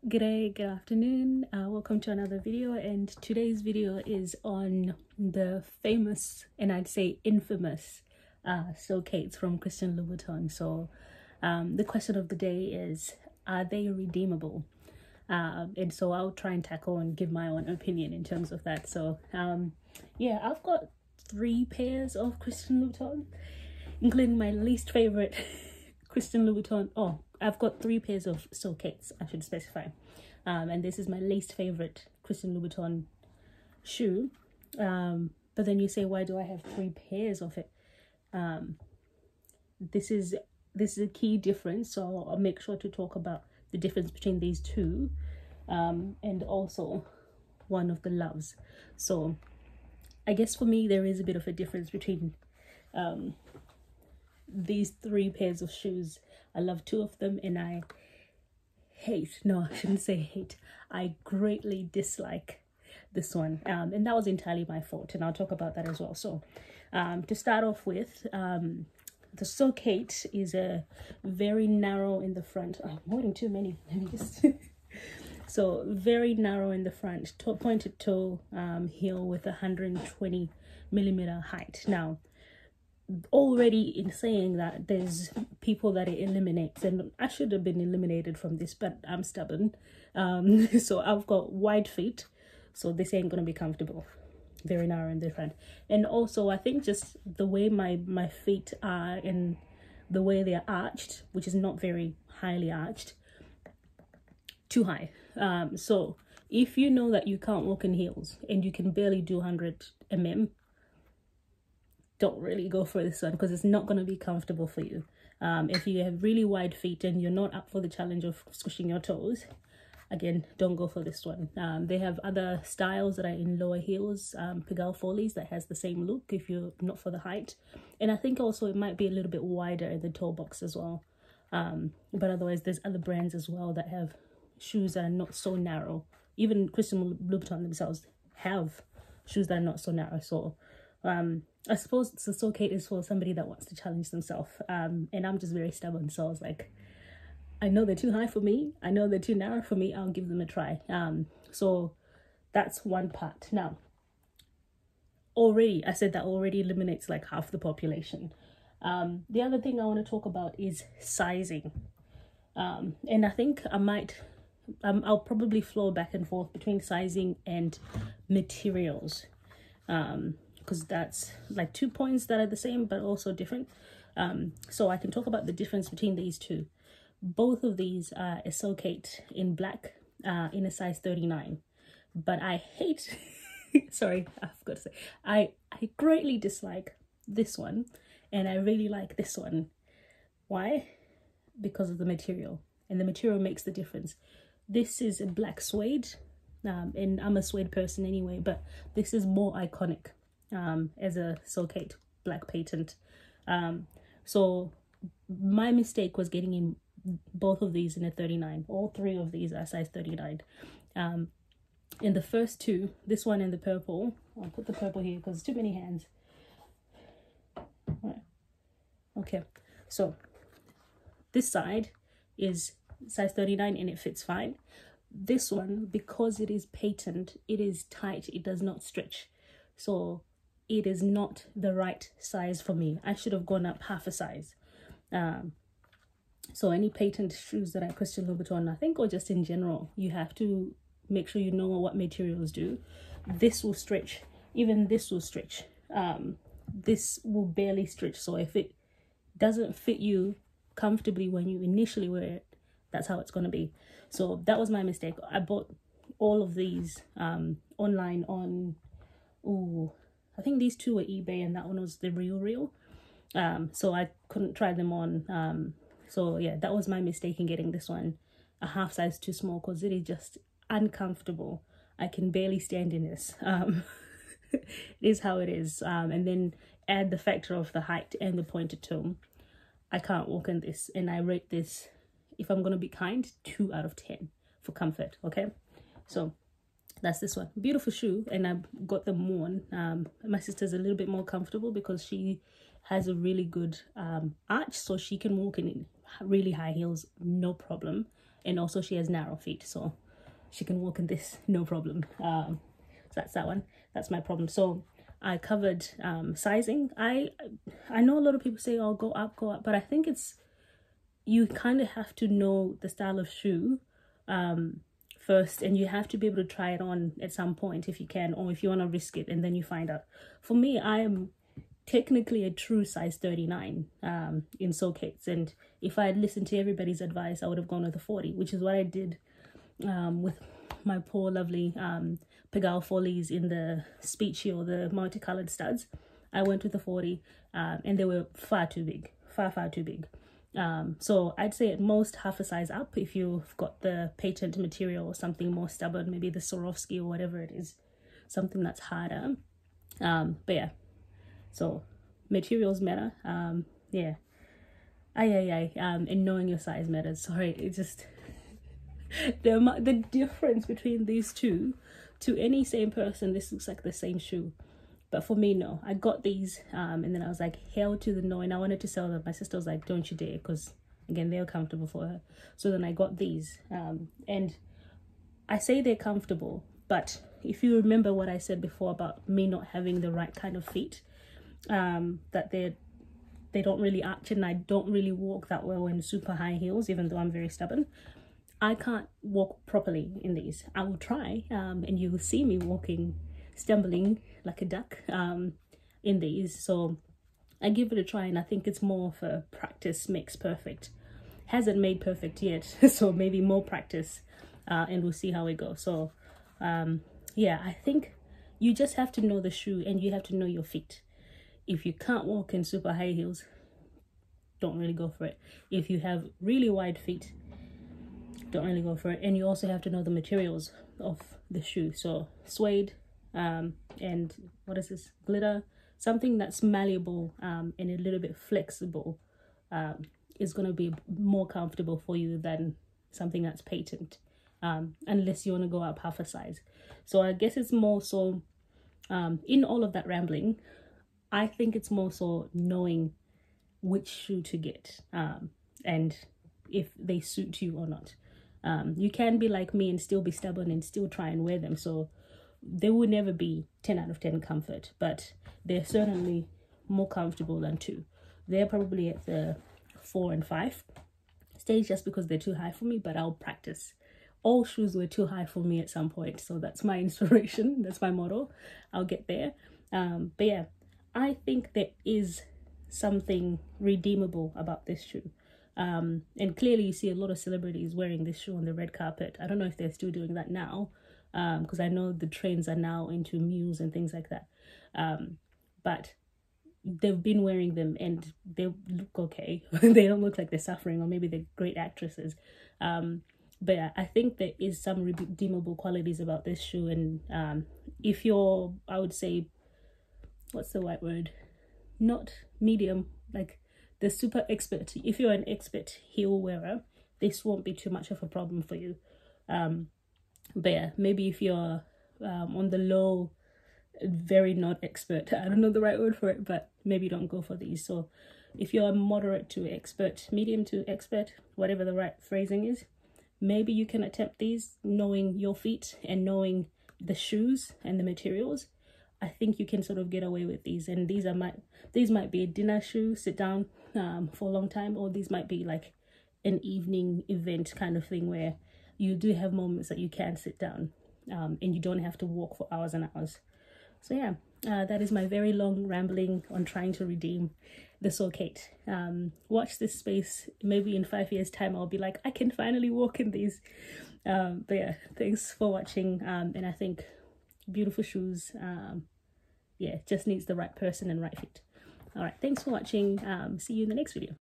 G'day, good afternoon. Welcome to another video, and today's video is on the famous and I'd say infamous So Kate from Christian Louboutin. So the question of the day is, are they redeemable? And so I'll try and tackle and give my own opinion in terms of that. So yeah, I've got 3 pairs of Christian Louboutin, including my least favorite Christian Louboutin. Oh, I've got 3 pairs of So Kates, I should specify. And this is my least favorite Christian Louboutin shoe. But then you say, why do I have 3 pairs of it? This is a key difference, so I'll make sure to talk about the difference between these two, and also one of the loves. So I guess for me there is a bit of a difference between these 3 pairs of shoes. I love 2 of them, and I shouldn't say hate, I greatly dislike this one, and that was entirely my fault, and I'll talk about that as well. So to start off with, the So Kate is a very narrow in the front. Oh, more than too many. Let me just so very narrow in the front, pointed toe heel with 120mm height. Now, already in saying that, there's people that it eliminates, and I should have been eliminated from this, but I'm stubborn. So I've got wide feet, so this ain't gonna be comfortable. Very narrow in the front, and also I think just the way my feet are and the way they're arched, which is not very highly arched, too high. So if you know that you can't walk in heels and you can barely do 100mm, don't really go for this one, because it's not going to be comfortable for you. If you have really wide feet and you're not up for the challenge of squishing your toes, again, don't go for this one. They have other styles that are in lower heels, Pigalle Follies, that has the same look if you're not for the height. And I think also it might be a little bit wider in the toe box as well. But otherwise, there's other brands as well that have shoes that are not so narrow. Even Christian Louboutin themselves have shoes that are not so narrow. So I suppose the So Kate is for somebody that wants to challenge themselves, and I'm just very stubborn, so I was like, I know they're too high for me, I know they're too narrow for me, I'll give them a try. So that's one part. Now, already I said that already eliminates like half the population. The other thing I want to talk about is sizing, and I think I'll probably flow back and forth between sizing and materials, because that's like 2 points that are the same but also different. So I can talk about the difference between these two. Both of these are a So Kate in black, in a size 39, but I hate sorry, I forgot to say, I greatly dislike this one, and I really like this one. Why? Because of the material, and the material makes the difference. This is a black suede, and I'm a suede person anyway, but this is more iconic as a So Kate black patent. So my mistake was getting in both of these in a 39. All 3 of these are size 39. In the first 2, this one and the purple, I'll put the purple here because too many hands. Right. Okay, so this side is size 39 and it fits fine. This one, because it is patent, it is tight, it does not stretch, so it is not the right size for me. I should have gone up half a size. So any patent shoes that are Christian Louboutin, I think, or just in general, you have to make sure you know what materials do. This will stretch, even this will stretch. This will barely stretch, so if it doesn't fit you comfortably when you initially wear it, that's how it's going to be. So that was my mistake. I bought all of these online on, I think these 2 were eBay and that one was the real. So I couldn't try them on. So yeah, that was my mistake in getting this one a half size too small, because it is just uncomfortable. I can barely stand in this. It is how it is. And then add the factor of the height and the pointed toe. I can't walk in this, and I rate this, if I'm gonna be kind, 2 out of 10 for comfort. Okay, so that's this one. Beautiful shoe, and I've got them worn. My sister's a little bit more comfortable because she has a really good arch, so she can walk in really high heels, no problem. and also she has narrow feet, so she can walk in this no problem. So that's that one. That's my problem. So I covered sizing. I know a lot of people say, oh, go up, but I think it's, you kind of have to know the style of shoe first, and you have to be able to try it on at some point if you can, or if you want to risk it and then you find out. For me, I am technically a true size 39 in So Kate's, and if I had listened to everybody's advice, I would have gone with a 40, which is what I did with my poor lovely Pegal Follies in the Speechy or the multicolored studs. I went with a 40 and they were far too big, far too big. So I'd say at most half a size up if you've got the patent material or something more stubborn, maybe the Swarovski or whatever it is, something that's harder. But yeah, so materials matter. Yeah, and knowing your size matters. Sorry, it just the difference between these two, to any same person, this looks like the same shoe. But for me, no. I got these and then I was like, hell to the no, and I wanted to sell them. My sister was like, don't you dare, because again, they're comfortable for her. So then I got these and I say they're comfortable, but if you remember what I said before about me not having the right kind of feet, that they don't really arch, and I don't really walk that well in super high heels, even though I'm very stubborn. I can't walk properly in these. I will try and you will see me walking, stumbling like a duck in these. So I give it a try, and I think it's more for practice makes perfect. Hasn't made perfect yet, so maybe more practice and we'll see how it goes. So yeah, I think you just have to know the shoe and you have to know your feet. If you can't walk in super high heels, don't really go for it. If you have really wide feet, don't really go for it. And you also have to know the materials of the shoe. So suede and what is this, glitter, something that's malleable and a little bit flexible is going to be more comfortable for you than something that's patent, unless you want to go up half a size. So I guess it's more so in all of that rambling, I think it's more so knowing which shoe to get and if they suit you or not. You can be like me and still be stubborn and still try and wear them, so they will never be 10 out of 10 comfort, but they're certainly more comfortable than 2. They're probably at the 4 and 5 stage just because they're too high for me, but I'll practice. All shoes were too high for me at some point, so that's my inspiration, that's my motto. I'll get there. But yeah, I think there is something redeemable about this shoe. And clearly you see a lot of celebrities wearing this shoe on the red carpet. I don't know if they're still doing that now, because I know the trends are now into mules and things like that. But they've been wearing them and they look okay. They don't look like they're suffering, or maybe they're great actresses. But yeah, I think there is some redeemable qualities about this shoe. And if you're, I would say, what's the right word? Not medium, like the super expert. If you're an expert heel wearer, this won't be too much of a problem for you. But yeah, maybe if you're on the low, very not expert, I don't know the right word for it, but maybe don't go for these. So if you're moderate to expert, medium to expert, whatever the right phrasing is, maybe you can attempt these, knowing your feet and knowing the shoes and the materials. I think you can sort of get away with these. And these might be a dinner shoe, sit down for a long time, or these might be like an evening event kind of thing where you do have moments that you can sit down and you don't have to walk for hours and hours. So yeah, that is my very long rambling on trying to redeem the So Kate. Watch this space. Maybe in 5 years time I'll be like, I can finally walk in these. But yeah, thanks for watching. And I think beautiful shoes, yeah, just needs the right person and right fit. All right, thanks for watching. See you in the next video.